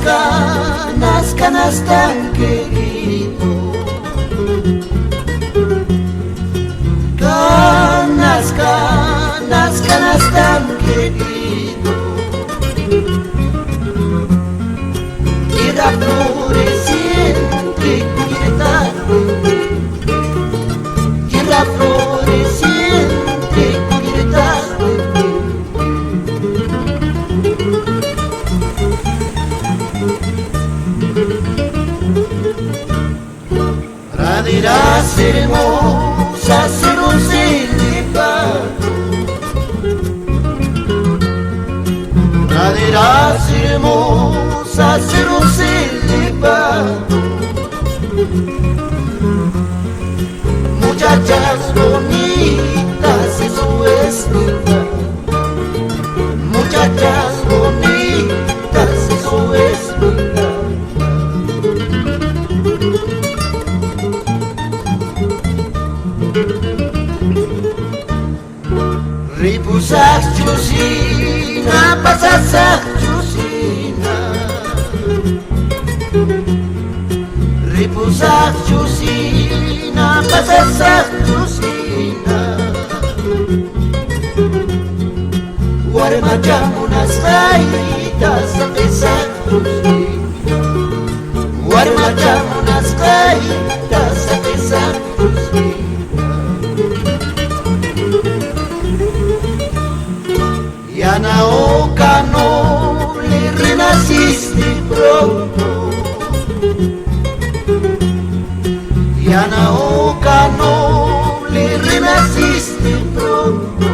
Canas, canas tan querido. Canas, canas, canas tan querido. Tierra floreciente, quietamente. Tierra floreciente, quietamente. Praderas hermosas en un celibato. Praderas hermosas en un celibato. Muchachas bonitas en su vestida. Muchachas bonitas en su vestida. Ripusach chusina, pasasach chusina. Ripusach chusina, pasasach chusina. Guarmachamunas gaitas a pesach chusina. Guarmachamunas gaitas a pesach chusina. Yanaoka noble, renaciste pronto. Yanaoka noble, renaciste pronto.